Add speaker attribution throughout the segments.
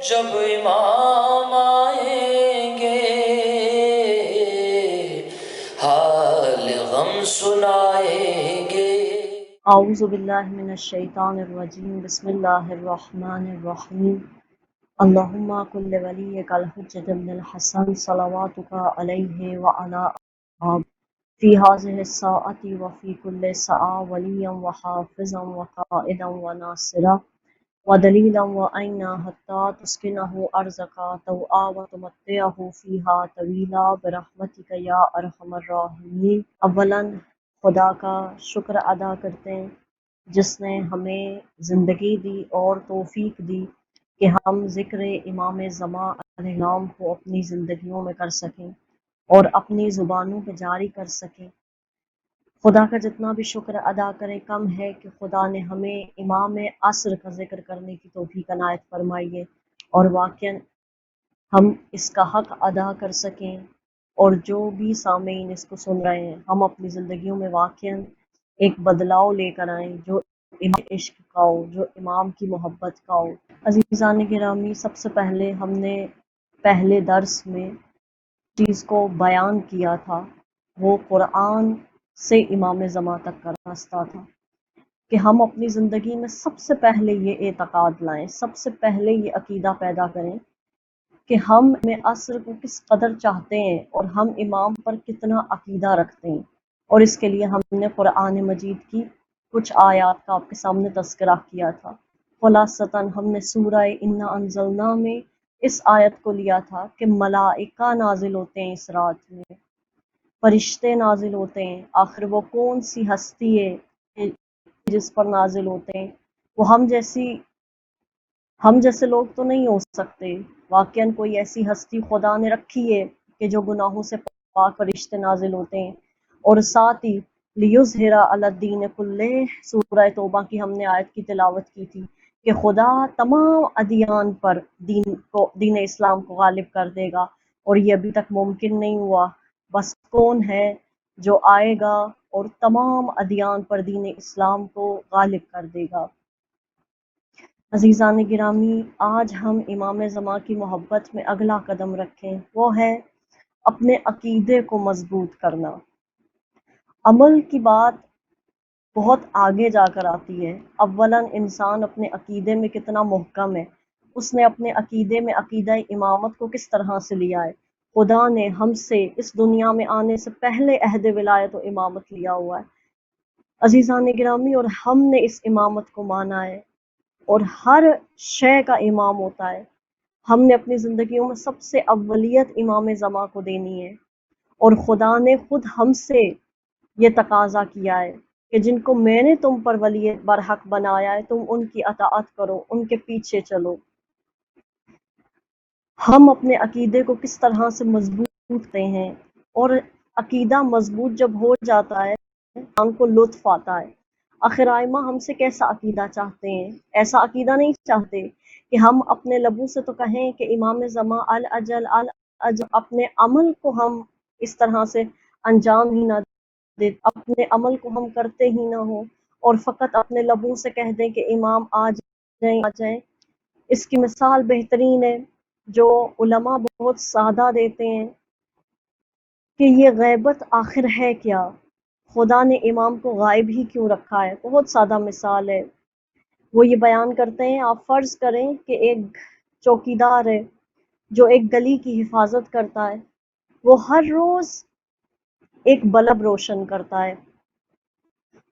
Speaker 1: جب امام آئیں گے حال غم سنائیں گے۔
Speaker 2: اعوذ باللہ من الشیطان الرجیم، بسم اللہ الرحمن الرحیم۔ اللہم کل ولیک الحجۃ بن الحسن صلواتک علیہ وعلی آبہ فی ہذہ الساعۃ وفی کل ساعۃ ولیا وحافظا وقائدا وناصرا ودلیلا وعینا حتی تسکنہ ارضک طوعا وتمتعہ فیہا طویلا برحمتک یا ارحم الراحمین۔ اولاً خدا کا شکر ادا کرتے ہیں جس نے ہمیں زندگی دی اور توفیق دی کہ ہم ذکر امام زمان علیہ السلام کو اپنی زندگیوں میں کر سکیں اور اپنی زبانوں پہ جاری کر سکیں۔ خدا کا جتنا بھی شکر ادا کریں کم ہے کہ خدا نے ہمیں امام عصر کا ذکر کرنے کی توفیق عنایت فرمائی ہے اور واقعاً ہم اس کا حق ادا کر سکیں، اور جو بھی سامعین اس کو سن رہے ہیں ہم اپنی زندگیوں میں واقعاً ایک بدلاؤ لے کر آئیں جو امام عشق کا ہو، جو امام کی محبت کا ہو۔ عزیزان گرامی، سب سے پہلے ہم نے پہلے درس میں چیز کو بیان کیا تھا، وہ قرآن سے امام زمان تک کا راستہ تھا کہ ہم اپنی زندگی میں سب سے پہلے یہ اعتقاد لائیں، سب سے پہلے یہ عقیدہ پیدا کریں کہ ہم عصر کو کس قدر چاہتے ہیں اور ہم امام پر کتنا عقیدہ رکھتے ہیں، اور اس کے لیے ہم نے قرآن مجید کی کچھ آیات کا آپ کے سامنے تذکرہ کیا تھا۔ خلاصتاً ہم نے سورہ انا انزلنا میں اس آیت کو لیا تھا کہ ملائکہ نازل ہوتے ہیں اس رات میں، فرشتے نازل ہوتے ہیں، آخر وہ کون سی ہستی ہے جس پر نازل ہوتے ہیں؟ وہ ہم جیسے لوگ تو نہیں ہو سکتے، واقعاً کوئی ایسی ہستی خدا نے رکھی ہے کہ جو گناہوں سے پاک فرشتے نازل ہوتے ہیں، اور ساتھ ہی لیظہر علی الدین کلہ، سورہ توبہ کی ہم نے آیت کی تلاوت کی تھی کہ خدا تمام ادیان پر دین اسلام کو غالب کر دے گا، اور یہ ابھی تک ممکن نہیں ہوا، بس کون ہے جو آئے گا اور تمام ادیان پر دین اسلام کو غالب کر دے گا۔ عزیزان گرامی، آج ہم امام زمان کی محبت میں اگلا قدم رکھیں، وہ ہے اپنے عقیدے کو مضبوط کرنا۔ عمل کی بات بہت آگے جا کر آتی ہے۔ اولاً انسان اپنے عقیدے میں کتنا محکم ہے، اس نے اپنے عقیدے میں عقیدہ امامت کو کس طرح سے لیا ہے۔ خدا نے ہم سے اس دنیا میں آنے سے پہلے عہد ولایت و امامت لیا ہوا ہے عزیزان گرامی، اور ہم نے اس امامت کو مانا ہے، اور ہر شے کا امام ہوتا ہے۔ ہم نے اپنی زندگیوں میں سب سے اولیت امام زمان کو دینی ہے، اور خدا نے خود ہم سے یہ تقاضا کیا ہے کہ جن کو میں نے تم پر ولی برحق بنایا ہے تم ان کی اطاعت کرو، ان کے پیچھے چلو۔ ہم اپنے عقیدے کو کس طرح سے مضبوط کرتے ہیں، اور عقیدہ مضبوط جب ہو جاتا ہے انسان کو لطف آتا ہے۔ آخر آئمہ ہم سے کیسا عقیدہ چاہتے ہیں؟ ایسا عقیدہ نہیں چاہتے کہ ہم اپنے لبوں سے تو کہیں کہ امام زمان الاجل اپنے عمل کو ہم اس طرح سے انجام ہی نہ دے، اپنے عمل کو ہم کرتے ہی نہ ہوں، اور فقط اپنے لبوں سے کہہ دیں کہ امام آ جائیں۔ اس کی مثال بہترین ہے جو علماء بہت سادہ دیتے ہیں کہ یہ غیبت آخر ہے کیا؟ خدا نے امام کو غائب ہی کیوں رکھا ہے؟ بہت سادہ مثال ہے، وہ یہ بیان کرتے ہیں آپ فرض کریں کہ ایک چوکیدار ہے جو ایک گلی کی حفاظت کرتا ہے، وہ ہر روز ایک بلب روشن کرتا ہے،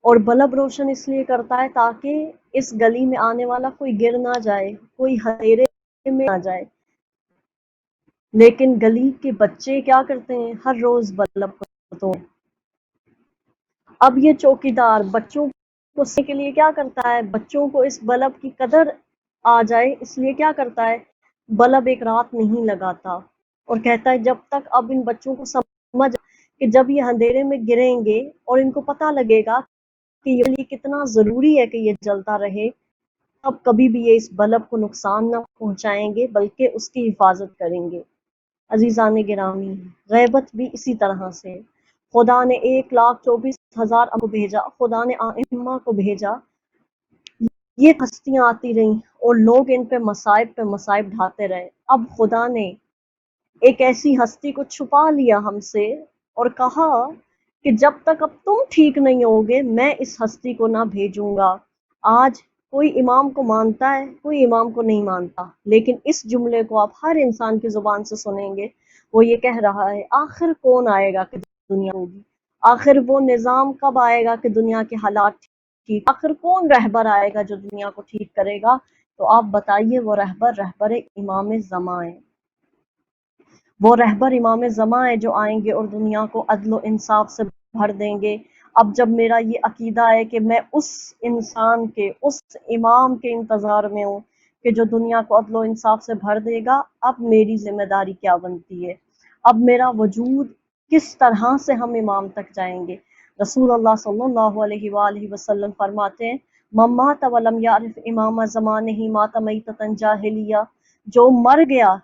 Speaker 2: اور بلب روشن اس لیے کرتا ہے تاکہ اس گلی میں آنے والا کوئی گر نہ جائے، کوئی اندھیرے میں نہ جائے، لیکن گلی کے بچے کیا کرتے ہیں؟ ہر روز بلب کو ہیں۔ اب یہ چوکیدار بچوں کو سیکھنے کے لیے کیا کرتا ہے؟ بچوں کو اس بلب کی قدر آ جائے اس لیے کیا کرتا ہے؟ بلب ایک رات نہیں لگاتا، اور کہتا ہے جب تک اب ان بچوں کو سمجھ کہ جب یہ اندھیرے میں گریں گے اور ان کو پتہ لگے گا کہ یہ کتنا ضروری ہے کہ یہ جلتا رہے، اب کبھی بھی یہ اس بلب کو نقصان نہ پہنچائیں گے بلکہ اس کی حفاظت کریں گے۔ عزیزان گرامی، غیبت بھی اسی طرح سے، خدا نے 1,24,000 کو بھیجا، خدا نے ائمہ کو بھیجا یہ ہستیاں آتی رہیں اور لوگ ان پہ مصائب ڈھاتے رہے۔ اب خدا نے ایک ایسی ہستی کو چھپا لیا ہم سے اور کہا کہ جب تک اب تم ٹھیک نہیں ہوگے میں اس ہستی کو نہ بھیجوں گا۔ آج کوئی امام کو مانتا ہے، کوئی امام کو نہیں مانتا، لیکن اس جملے کو آپ ہر انسان کی زبان سے سنیں گے، وہ یہ کہہ رہا ہے آخر کون آئے گا کہ دنیا ہوگی، آخر وہ نظام کب آئے گا کہ دنیا کے حالات ٹھیک، آخر کون رہبر آئے گا جو دنیا کو ٹھیک کرے گا؟ تو آپ بتائیے وہ رہبر امام زمان ہے، وہ رہبر امام زمان ہے جو آئیں گے اور دنیا کو عدل و انصاف سے بھر دیں گے۔ اب جب میرا یہ عقیدہ ہے کہ میں اس انسان کے، اس امام کے انتظار میں ہوں کہ جو دنیا کو عدل و انصاف سے بھر دے گا، اب میری ذمہ داری کیا بنتی ہے؟ اب میرا وجود کس طرح سے ہم امام تک جائیں گے؟ رسول اللہ صلی اللہ علیہ وآلہ وسلم فرماتے ہیں من مات ولم یعرف امام زمانہ مات میتۃ جاہلیہ، جو مر گیا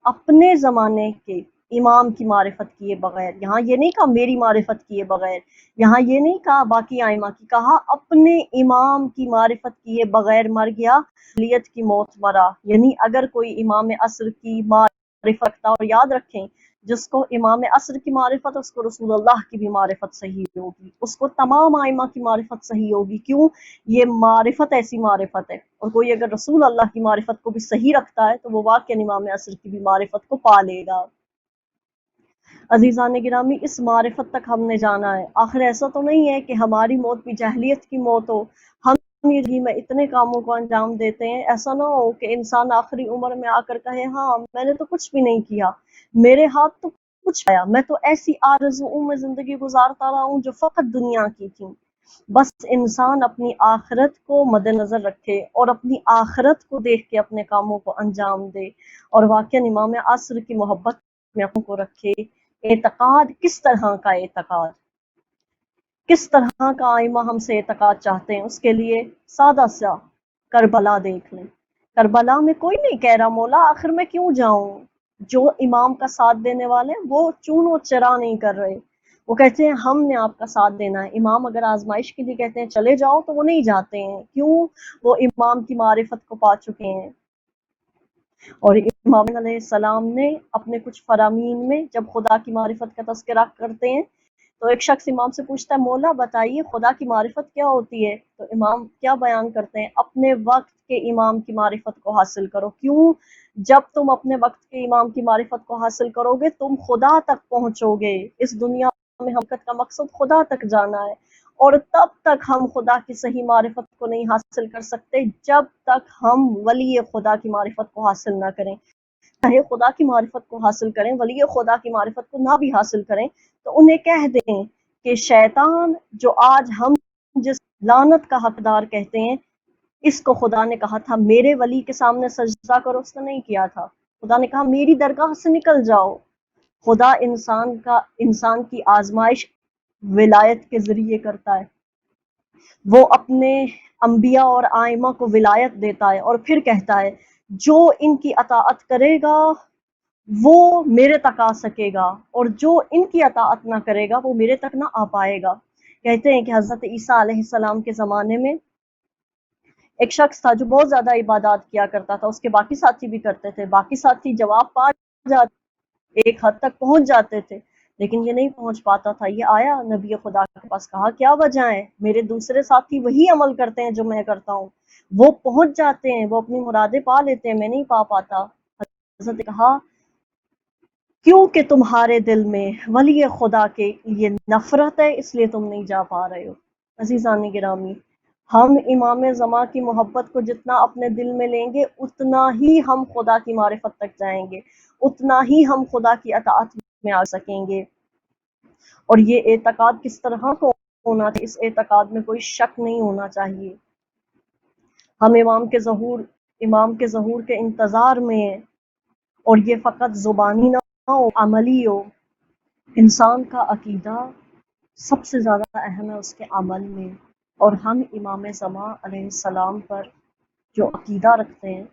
Speaker 2: اپنے زمانے کے امام کی معرفت کیے بغیر، یہاں یہ نہیں کہا میری معرفت کیے بغیر، یہاں یہ نہیں کہا باقی ائمہ کی، کہا اپنے امام کی معرفت کیے بغیر مر گیا، جاہلیت کی موت مرا۔ یعنی اگر کوئی امام عصر کی معرفت رکھتا، اور یاد رکھیں جس کو امام عصر کی معرفت، اس کو رسول اللہ کی بھی معرفت صحیح ہوگی، اس کو تمام ائمہ کی معرفت صحیح ہوگی۔ کیوں؟ یہ معرفت ایسی معرفت ہے، اور کوئی اگر رسول اللہ کی معرفت کو بھی صحیح رکھتا ہے تو وہ واقعی امام عصر کی بھی معرفت کو پا لے گا۔ عزیزان گرامی، اس معرفت تک ہم نے جانا ہے۔ آخر ایسا تو نہیں ہے کہ ہماری موت بھی جاہلیت کی موت ہو، ہم یہ میں اتنے کاموں کو انجام دیتے ہیں، ایسا نہ ہو کہ انسان آخری عمر میں آ کر کہے ہاں میں نے تو کچھ بھی نہیں کیا، میرے ہاتھ تو کچھ آیا، میں تو ایسی آرزوؤں میں زندگی گزارتا رہا ہوں جو فقط دنیا کی تھی۔ بس انسان اپنی آخرت کو مد نظر رکھے اور اپنی آخرت کو دیکھ کے اپنے کاموں کو انجام دے، اور واقعی امام عصر کی محبت میں اپنے کو رکھے۔ اعتقاد کس طرح کا اعتقاد، کس طرح کا ائمہ ہم سے اعتقاد چاہتے ہیں، اس کے لیے سادہ سا کربلا دیکھ لیں۔ کربلا میں کوئی نہیں کہہ رہا مولا آخر میں کیوں جاؤں، جو امام کا ساتھ دینے والے ہیں وہ چون و چرا نہیں کر رہے، وہ کہتے ہیں ہم نے آپ کا ساتھ دینا ہے۔ امام اگر آزمائش کے لیے کہتے ہیں چلے جاؤ تو وہ نہیں جاتے ہیں، کیوں؟ وہ امام کی معرفت کو پا چکے ہیں۔ اور امام علیہ السلام نے اپنے کچھ فرامین میں جب خدا کی معرفت کا تذکرہ کرتے ہیں تو ایک شخص امام سے پوچھتا ہے مولا بتائیے خدا کی معرفت کیا ہوتی ہے؟ تو امام کیا بیان کرتے ہیں؟ اپنے وقت کے امام کی معرفت کو حاصل کرو۔ کیوں؟ جب تم اپنے وقت کے امام کی معرفت کو حاصل کرو گے تم خدا تک پہنچو گے۔ اس دنیا میں حقیقت کا مقصد خدا تک جانا ہے، اور تب تک ہم خدا کی صحیح معرفت کو نہیں حاصل کر سکتے جب تک ہم ولی خدا کی معرفت کو حاصل نہ کریں۔ چاہے خدا کی معرفت کو حاصل کریں، ولی خدا کی معرفت کو نہ بھی حاصل کریں تو انہیں کہہ دیں کہ شیطان جو آج ہم جس لعنت کا حقدار کہتے ہیں، اس کو خدا نے کہا تھا میرے ولی کے سامنے سجدہ کرو، اس نے نہیں کیا تھا۔ خدا نے کہا میری درگاہ سے نکل جاؤ۔ خدا انسان کی آزمائش ولایت کے ذریعے کرتا ہے، وہ اپنے انبیاء اور ائمہ کو ولایت دیتا ہے اور پھر کہتا ہے جو ان کی اطاعت کرے گا وہ میرے تک آ سکے گا، اور جو ان کی اطاعت نہ کرے گا وہ میرے تک نہ آ پائے گا۔ کہتے ہیں کہ حضرت عیسیٰ علیہ السلام کے زمانے میں ایک شخص تھا جو بہت زیادہ عبادات کیا کرتا تھا، اس کے باقی ساتھی بھی کرتے تھے، باقی ساتھی جواب پا جاتے، ایک حد تک پہنچ جاتے تھے، لیکن یہ نہیں پہنچ پاتا تھا۔ یہ آیا نبی خدا کے پاس، کہا کیا وجہ ہے؟ میرے دوسرے ساتھی وہی عمل کرتے ہیں جو میں کرتا ہوں، وہ پہنچ جاتے ہیں، وہ اپنی مرادیں پا لیتے ہیں، میں نہیں پا پاتا۔ حضرت نے کہا کیونکہ تمہارے دل میں ولی خدا کے لیے نفرت ہے اس لیے تم نہیں جا پا رہے ہو۔ عزیزان گرامی، ہم امام زمان کی محبت کو جتنا اپنے دل میں لیں گے اتنا ہی ہم خدا کی معرفت تک جائیں گے، اتنا ہی ہم خدا کی اطاعت میں آ سکیں گے۔ اور یہ اعتقاد کس طرح کو ہونا چاہیے؟ اس اعتقاد میں کوئی شک نہیں ہونا چاہیے۔ ہم امام کے ظہور کے انتظار میں ہیں، اور یہ فقط زبانی نہ ہو، عملی ہو۔ انسان کا عقیدہ سب سے زیادہ اہم ہے اس کے عمل میں، اور ہم امام زمان علیہ السلام پر جو عقیدہ رکھتے ہیں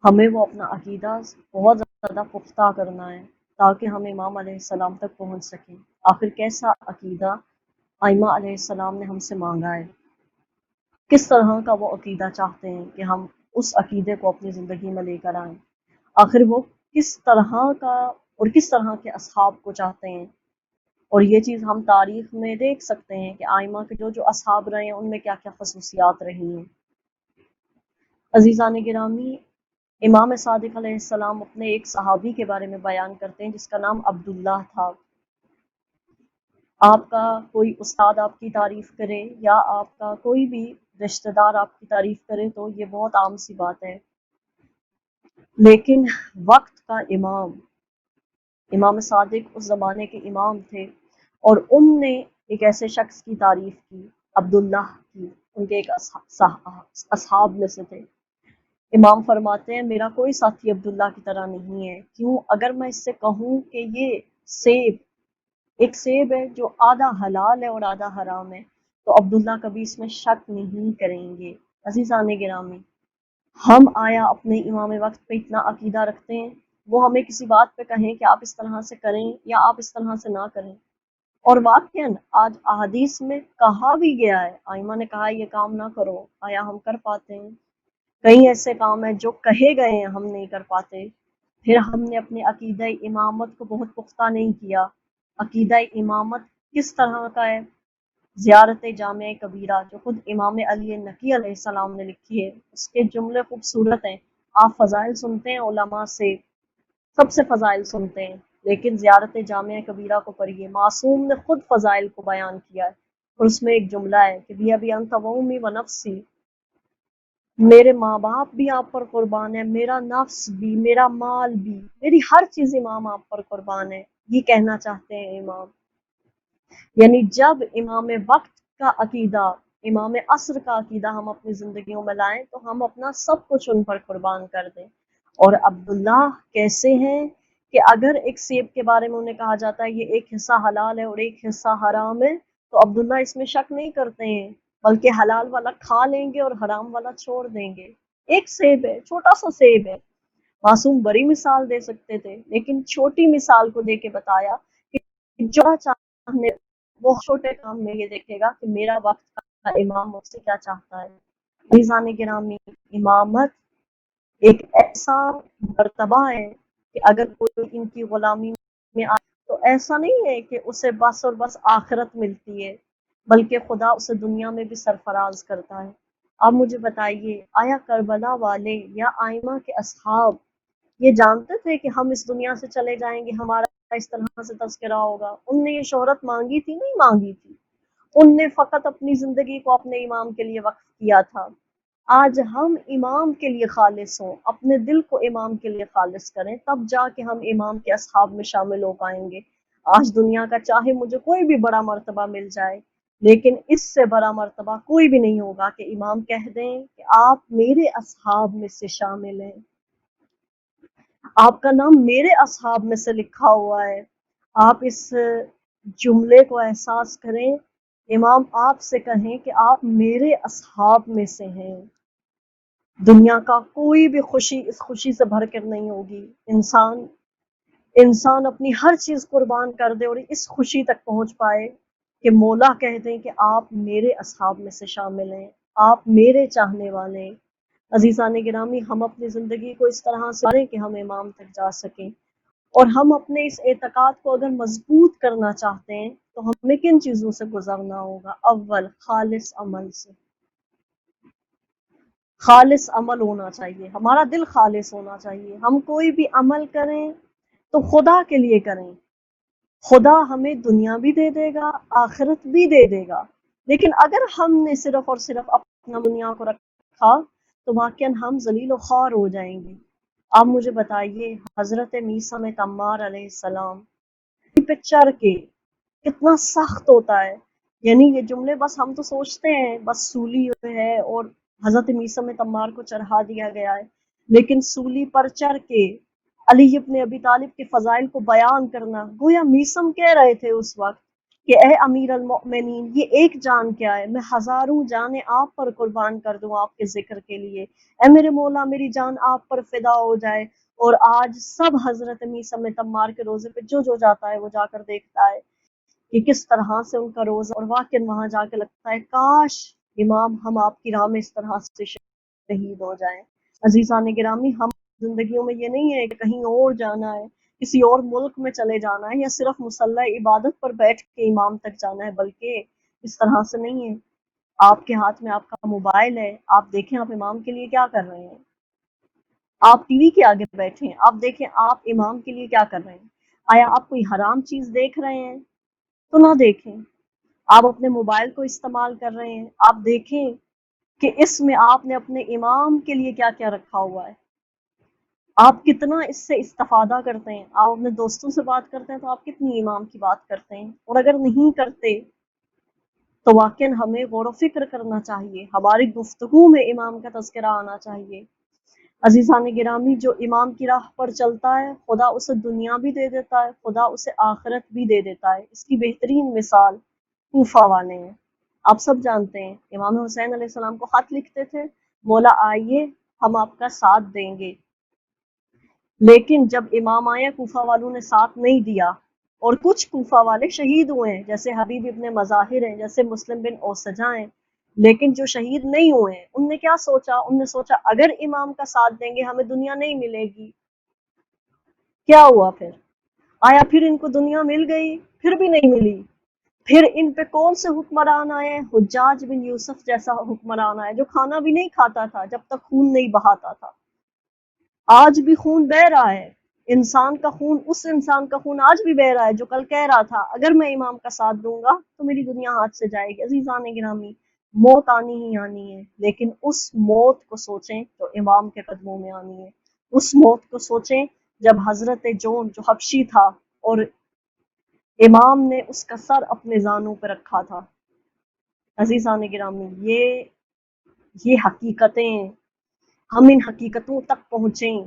Speaker 2: ہمیں وہ اپنا عقیدہ بہت زیادہ پختہ کرنا ہے تاکہ ہم امام علیہ السلام تک پہنچ سکیں۔ آخر کیسا عقیدہ ائمہ علیہ السلام نے ہم سے مانگا ہے؟ کس طرح کا وہ عقیدہ چاہتے ہیں کہ ہم اس عقیدے کو اپنی زندگی میں لے کر آئیں، آخر وہ کس طرح کا اور کس طرح کے اصحاب کو چاہتے ہیں۔ اور یہ چیز ہم تاریخ میں دیکھ سکتے ہیں کہ آئمہ کے جو اصحاب رہے ہیں ان میں کیا کیا خصوصیات رہی ہیں۔ عزیزان گرامی، امام صادق علیہ السلام اپنے ایک صحابی کے بارے میں بیان کرتے ہیں جس کا نام عبداللہ تھا۔ آپ کا کوئی استاد آپ کی تعریف کرے یا آپ کا کوئی بھی رشتہ دار آپ کی تعریف کرے تو یہ بہت عام سی بات ہے، لیکن وقت کا امام صادق اس زمانے کے امام تھے، اور ان نے ایک ایسے شخص کی تعریف کی، عبداللہ کی، ان کے ایک اصحاب میں سے تھے۔ امام فرماتے ہیں میرا کوئی ساتھی عبداللہ کی طرح نہیں ہے، کیوں؟ اگر میں اس سے کہوں کہ یہ ایک سیب ہے جو آدھا حلال ہے اور آدھا حرام ہے، تو عبداللہ کبھی اس میں شک نہیں کریں گے۔ عزیزان گرامی، ہم آیا اپنے امام وقت پہ اتنا عقیدہ رکھتے ہیں وہ ہمیں کسی بات پہ کہیں کہ آپ اس طرح سے کریں یا آپ اس طرح سے نہ کریں، اور واقعاً آج احادیث میں کہا بھی گیا ہے، آئمہ نے کہا یہ کام نہ کرو، آیا ہم کر پاتے ہیں؟ کئی ایسے کام ہیں جو کہے گئے ہیں ہم نہیں کر پاتے۔ پھر ہم نے اپنے عقیدہ امامت کو بہت پختہ نہیں کیا۔ عقیدہ امامت کس طرح کا ہے؟ زیارت جامع کبیرہ جو خود امام علی نقی علیہ السلام نے لکھی ہے، اس کے جملے خوبصورت ہیں۔ آپ فضائل سنتے ہیں علماء سے، سب سے فضائل سنتے ہیں، لیکن زیارت جامع کبیرہ کو پڑھیے، معصوم نے خود فضائل کو بیان کیا ہے، اور اس میں ایک جملہ ہے کہ بی ابی انت و امی و نفسی، میرے ماں باپ بھی آپ پر قربان ہے، میرا نفس بھی، میرا مال بھی، میری ہر چیز امام آپ پر قربان ہے۔ یہ کہنا چاہتے ہیں امام، یعنی جب امام وقت کا عقیدہ، امام عصر کا عقیدہ ہم اپنی زندگیوں میں لائیں تو ہم اپنا سب کچھ ان پر قربان کر دیں۔ اور عبداللہ کیسے ہیں کہ اگر ایک سیب کے بارے میں انہیں کہا جاتا ہے یہ ایک حصہ حلال ہے اور ایک حصہ حرام ہے، تو عبداللہ اس میں شک نہیں کرتے ہیں، بلکہ حلال والا کھا لیں گے اور حرام والا چھوڑ دیں گے۔ ایک سیب ہے، چھوٹا سا سیب ہے، معصوم بڑی مثال دے سکتے تھے، لیکن چھوٹی مثال کو دے کے بتایا کہ جو چاہنے وہ چھوٹے کام میں یہ دیکھے گا کہ میرا وقت کا امام مجھ سے کیا چاہتا ہے۔ عزیزان گرامی، امامت ایک ایسا مرتبہ ہے کہ اگر کوئی ان کی غلامی میں آئے تو ایسا نہیں ہے کہ اسے بس اور بس آخرت ملتی ہے، بلکہ خدا اسے دنیا میں بھی سرفراز کرتا ہے۔ اب مجھے بتائیے، آیا کربلا والے یا آئمہ کے اصحاب یہ جانتے تھے کہ ہم اس دنیا سے چلے جائیں گے، ہمارا اس طرح سے تذکرہ ہوگا؟ ان نے یہ شہرت مانگی تھی؟ نہیں مانگی تھی، ان نے فقط اپنی زندگی کو اپنے امام کے لیے وقف کیا تھا۔ آج ہم امام کے لیے خالص ہوں، اپنے دل کو امام کے لیے خالص کریں، تب جا کے ہم امام کے اصحاب میں شامل ہو پائیں گے۔ آج دنیا کا چاہے مجھے کوئی بھی بڑا مرتبہ مل جائے، لیکن اس سے بڑا مرتبہ کوئی بھی نہیں ہوگا کہ امام کہہ دیں کہ آپ میرے اصحاب میں سے شامل ہیں، آپ کا نام میرے اصحاب میں سے لکھا ہوا ہے۔ آپ اس جملے کو احساس کریں، امام آپ سے کہیں کہ آپ میرے اصحاب میں سے ہیں۔ دنیا کا کوئی بھی خوشی اس خوشی سے بھر کر نہیں ہوگی، انسان اپنی ہر چیز قربان کر دے اور اس خوشی تک پہنچ پائے کہ مولا کہہ دیں کہ آپ میرے اصحاب میں سے شامل ہیں، آپ میرے چاہنے والے ہیں۔ عزیزان گرامی، ہم اپنی زندگی کو اس طرح سے کریں کہ ہم امام تک جا سکیں، اور ہم اپنے اس اعتقاد کو اگر مضبوط کرنا چاہتے ہیں تو ہمیں کن چیزوں سے گزرنا ہوگا؟ اول، خالص عمل سے۔ خالص عمل ہونا چاہیے، ہمارا دل خالص ہونا چاہیے، ہم کوئی بھی عمل کریں تو خدا کے لیے کریں، خدا ہمیں دنیا بھی دے دے گا، آخرت بھی دے دے گا۔ لیکن اگر ہم نے صرف اور صرف اپنا دنیا کو رکھا تو واقعاً ہم ذلیل و خوار ہو جائیں گے۔ آپ مجھے بتائیے، حضرت میثم تمار علیہ السلام پہ چڑھ کے کتنا سخت ہوتا ہے، یعنی یہ جملے بس ہم تو سوچتے ہیں بس سولی ہے اور حضرت میثم تمار کو چڑھا دیا گیا ہے، لیکن سولی پر چڑھ کے علی ابن ابی طالب کے فضائل کو بیان کرنا، گویا میثم کہہ رہے تھے اس وقت کہ اے امیر المؤمنین، یہ ایک جان کیا ہے، میں ہزاروں جانیں آپ پر قربان کر دوں آپ کے ذکر کے لیے، اے میرے مولا میری جان آپ پر فدا ہو جائے۔ اور آج سب حضرت میثم تمار کے روزے پہ جو جاتا ہے وہ جا کر دیکھتا ہے کہ کس طرح سے ان کا روزہ، اور واقعی وہاں جا کے لگتا ہے کاش امام ہم آپ کی راہ میں اس طرح سے شہید ہو جائیں۔ عزیزان گرامی، ہم زندگیوں میں یہ نہیں ہے کہ کہیں اور جانا ہے، کسی اور ملک میں چلے جانا ہے، یا صرف مصلی عبادت پر بیٹھ کے امام تک جانا ہے، بلکہ اس طرح سے نہیں ہے۔ آپ کے ہاتھ میں آپ کا موبائل ہے، آپ دیکھیں آپ امام کے لیے کیا کر رہے ہیں۔ آپ ٹی وی کے آگے بیٹھے ہیں، آپ دیکھیں آپ امام کے لیے کیا کر رہے ہیں۔ آیا آپ کوئی حرام چیز دیکھ رہے ہیں تو نہ دیکھیں۔ آپ اپنے موبائل کو استعمال کر رہے ہیں، آپ دیکھیں کہ اس میں آپ نے اپنے امام کے لیے کیا کیا رکھا ہوا ہے، آپ کتنا اس سے استفادہ کرتے ہیں۔ آپ اپنے دوستوں سے بات کرتے ہیں تو آپ کتنی امام کی بات کرتے ہیں، اور اگر نہیں کرتے تو واقعاً ہمیں غور و فکر کرنا چاہیے، ہماری گفتگو میں امام کا تذکرہ آنا چاہیے۔ عزیزان گرامی، جو امام کی راہ پر چلتا ہے خدا اسے دنیا بھی دے دیتا ہے، خدا اسے آخرت بھی دے دیتا ہے۔ اس کی بہترین مثال کوفہ والے ہیں۔ آپ سب جانتے ہیں امام حسین علیہ السلام کو خط لکھتے تھے، مولا آئیے ہم آپ کا ساتھ دیں گے، لیکن جب امام آئے کوفہ والوں نے ساتھ نہیں دیا، اور کچھ کوفہ والے شہید ہوئے ہیں، جیسے حبیب ابن مظاہر ہیں، جیسے مسلم بن اوسجا ہیں، لیکن جو شہید نہیں ہوئے ہیں ان نے کیا سوچا؟ ان نے سوچا اگر امام کا ساتھ دیں گے ہمیں دنیا نہیں ملے گی۔ کیا ہوا پھر؟ آیا پھر ان کو دنیا مل گئی؟ پھر بھی نہیں ملی۔ پھر ان پہ کون سے حکمران آئے؟ حجاج بن یوسف جیسا حکمران آئے، جو کھانا بھی نہیں کھاتا تھا جب تک خون نہیں بہاتا تھا۔ آج بھی خون بہ رہا ہے، انسان کا خون، اس انسان کا خون آج بھی بہ رہا ہے جو کل کہہ رہا تھا اگر میں امام کا ساتھ دوں گا تو میری دنیا ہاتھ سے جائے گی۔ عزیزان گرامی، موت آنی ہی آنی ہے، لیکن اس موت کو سوچیں جو امام کے قدموں میں آنی ہے۔ اس موت کو سوچیں جب حضرت جون جو حبشی تھا اور امام نے اس کا سر اپنے زانوں پہ رکھا تھا۔ عزیزان گرامی، یہ حقیقتیں ہیں، ہم ان حقیقتوں تک پہنچیں۔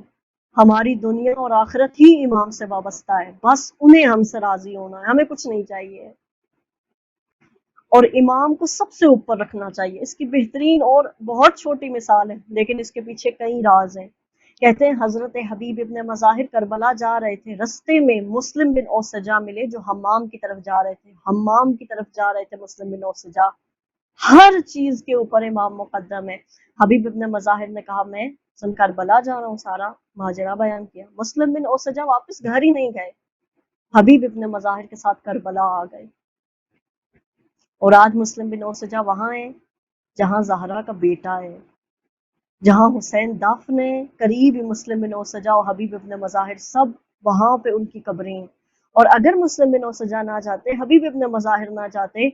Speaker 2: ہماری دنیا اور آخرت ہی امام سے وابستہ ہے، بس انہیں ہم سے راضی ہونا ہے، ہمیں کچھ نہیں چاہیے، اور امام کو سب سے اوپر رکھنا چاہیے۔ اس کی بہترین اور بہت چھوٹی مثال ہے، لیکن اس کے پیچھے کئی راز ہیں۔ کہتے ہیں حضرت حبیب ابن مظاہر کربلا جا رہے تھے، رستے میں مسلم بن اوسجا ملے جو حمام کی طرف جا رہے تھے، حمام کی طرف جا رہے تھے مسلم بن اوسجا۔ ہر چیز کے اوپر امام مقدم ہے۔ حبیب ابن مظاہر نے کہا میں کربلا جا رہا ہوں، سارا ماجرا بیان کیا۔ مسلم بن اوسجا واپس گھر ہی نہیں گئے، حبیب ابن مظاہر کے ساتھ کربلا آ گئے، اور آج مسلم بن اوسجا وہاں ہے جہاں زہرا کا بیٹا ہے، جہاں حسین دفن ہے، قریب ہی مسلم بن اوسجا اور حبیب ابن مظاہر، سب وہاں پہ ان کی قبریں ہیں۔ اور اگر مسلم بن اوسجا نہ جاتے، حبیب ابن مظاہر نہ جاتے،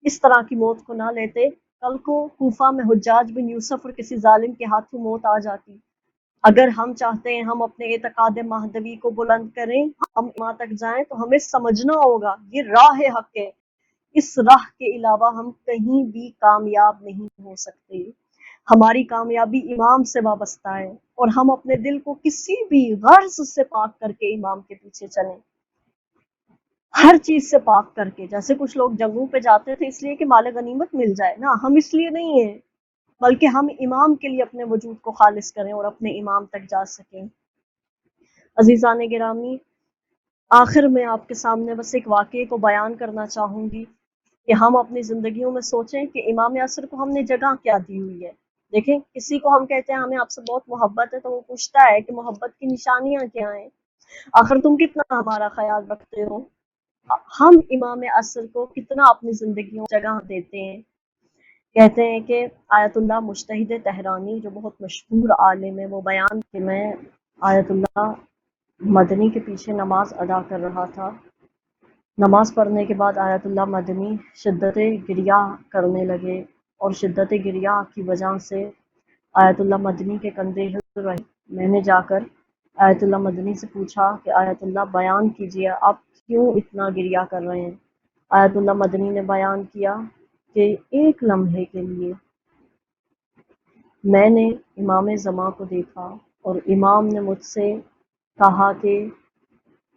Speaker 2: اس طرح کی موت کو نہ لیتے، کل کو کوفہ میں حجاج بن یوسف اور کسی ظالم کے ہاتھوں موت آ جاتی۔ اگر ہم چاہتے ہیں ہم اپنے اعتقاد مہدوی کو بلند کریں، ہم وہاں تک جائیں، تو ہمیں سمجھنا ہوگا یہ راہ حق ہے، اس راہ کے علاوہ ہم کہیں بھی کامیاب نہیں ہو سکتے۔ ہماری کامیابی امام سے وابستہ ہے، اور ہم اپنے دل کو کسی بھی غرض سے پاک کر کے امام کے پیچھے چلیں، ہر چیز سے پاک کر کے۔ جیسے کچھ لوگ جنگوں پہ جاتے تھے اس لیے کہ مال غنیمت مل جائے، نا، ہم اس لیے نہیں ہیں، بلکہ ہم امام کے لیے اپنے وجود کو خالص کریں اور اپنے امام تک جا سکیں۔ عزیزان گرامی، آخر میں آپ کے سامنے بس ایک واقعے کو بیان کرنا چاہوں گی کہ ہم اپنی زندگیوں میں سوچیں کہ امام یاسر کو ہم نے جگہ کیا دی ہوئی ہے۔ دیکھیں، کسی کو ہم کہتے ہیں ہمیں آپ سے بہت محبت ہے، تو وہ پوچھتا ہے کہ محبت کی نشانیاں کیا ہیں، آخر تم کتنا ہمارا خیال رکھتے ہو۔ ہم امام عصر کو کتنا اپنی زندگیوں میں جگہ دیتے ہیں۔ کہتے ہیں کہ آیت اللہ مجتہد تہرانی جو بہت مشہور عالم ہے، وہ بیان کہ میں آیت اللہ مدنی کے پیچھے نماز ادا کر رہا تھا، نماز پڑھنے کے بعد آیت اللہ مدنی شدت گریہ کرنے لگے، اور شدت گریہ کی وجہ سے آیت اللہ مدنی کے کندھے ہل رہے۔ میں نے جا کر آیت اللہ مدنی سے پوچھا کہ آیت اللہ بیان کیجئے آپ کیوں اتنا گریہ کر رہے ہیں۔ آیت اللہ مدنی نے بیان کیا کہ ایک لمحے کے لیے میں نے امام زمان کو دیکھا، اور امام نے مجھ سے کہا کہ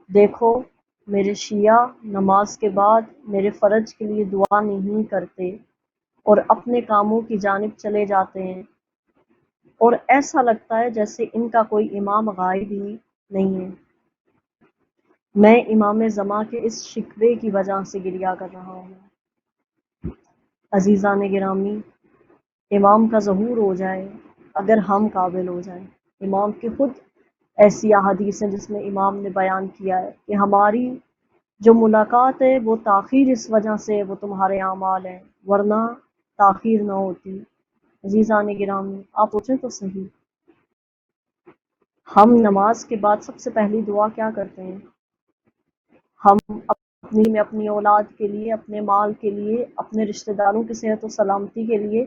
Speaker 2: دیکھو میرے شیعہ نماز کے بعد میرے فرج کے لیے دعا نہیں کرتے اور اپنے کاموں کی جانب چلے جاتے ہیں، اور ایسا لگتا ہے جیسے ان کا کوئی امام غائب ہی نہیں ہے۔ میں امام زمان کے اس شکوے کی وجہ سے گریہ کر رہا ہوں۔ عزیزان گرامی، امام کا ظہور ہو جائے اگر ہم قابل ہو جائیں۔ امام کی خود ایسی احادیث ہیں جس میں امام نے بیان کیا ہے کہ ہماری جو ملاقات ہے وہ تاخیر اس وجہ سے وہ تمہارے اعمال ہیں، ورنہ تاخیر نہ ہوتی۔ عزیزان گرامی، آپ سوچیں تو صحیح، ہم نماز کے بعد سب سے پہلی دعا کیا کرتے ہیں؟ ہم اپنی اولاد کے لیے، اپنے مال کے لیے، اپنے رشتہ داروں کی صحت و سلامتی کے لیے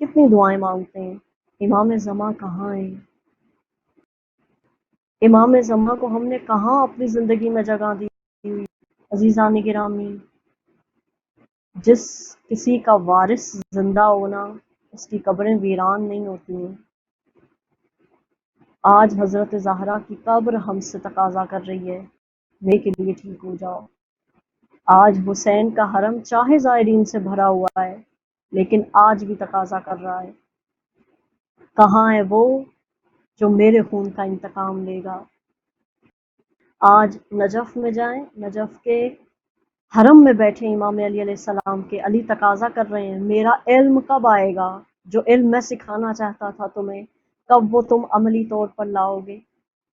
Speaker 2: کتنی دعائیں مانگتے ہیں۔ امام زمان کہاں ہیں؟ امام زمان کو ہم نے کہاں اپنی زندگی میں جگہ دی ہوئی؟ عزیزان گرامی، جس کسی کا وارث زندہ ہونا اس کی قبریں ویران نہیں ہوتی ہیں۔ آج حضرت زہرا کی قبر ہم سے تقاضا کر رہی ہے میرے کے لیے ٹھیک ہو جاؤ۔ آج حسین کا حرم چاہے زائرین سے بھرا ہوا ہے لیکن آج بھی تقاضا کر رہا ہے، کہاں ہے وہ جو میرے خون کا انتقام لے گا؟ آج نجف میں جائیں، نجف کے حرم میں بیٹھے امام علی علیہ السلام کے، علی تقاضا کر رہے ہیں میرا علم کب آئے گا؟ جو علم میں سکھانا چاہتا تھا تمہیں، کب وہ تم عملی طور پر لاؤ گے؟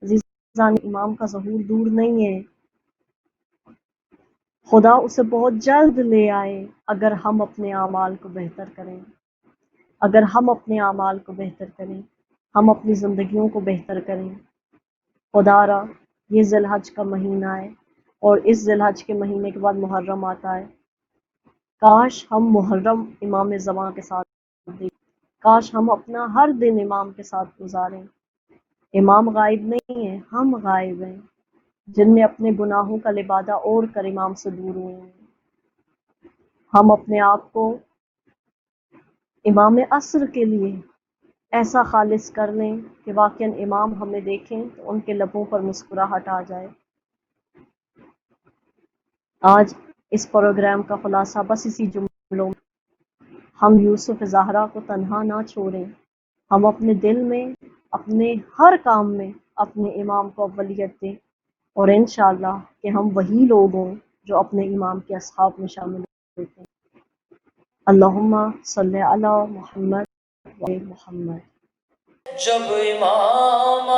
Speaker 2: عزیزان، امام کا ظہور دور نہیں ہے، خدا اسے بہت جلد لے آئے اگر ہم اپنے اعمال کو بہتر کریں، اگر ہم اپنے اعمال کو بہتر کریں، ہم اپنی زندگیوں کو بہتر کریں۔ خدا را، یہ ذی الحج کا مہینہ ہے اور اس ذی الحج کے مہینے کے بعد محرم آتا ہے، کاش ہم محرم امام زمان کے ساتھ دیں، کاش ہم اپنا ہر دن امام کے ساتھ گزاریں۔ امام غائب نہیں ہیں، ہم غائب ہیں جن نے اپنے گناہوں کا لبادہ اوڑھ کر امام سے دور ہوئے ہیں۔ ہم اپنے آپ کو امام عصر کے لیے ایسا خالص کر لیں کہ واقعاً امام ہمیں دیکھیں تو ان کے لبوں پر مسکراہٹ آ جائے۔ آج اس پروگرام کا خلاصہ بس اسی جملوں میں، ہم یوسف زہرا کو تنہا نہ چھوڑیں، ہم اپنے دل میں، اپنے ہر کام میں اپنے امام کو اولیت دیں، اور انشاءاللہ کہ ہم وہی لوگ ہوں جو اپنے امام کے اصحاب میں شامل ہوتے ہیں۔ اللہم صلی علی محمد و محمد۔
Speaker 1: جب امام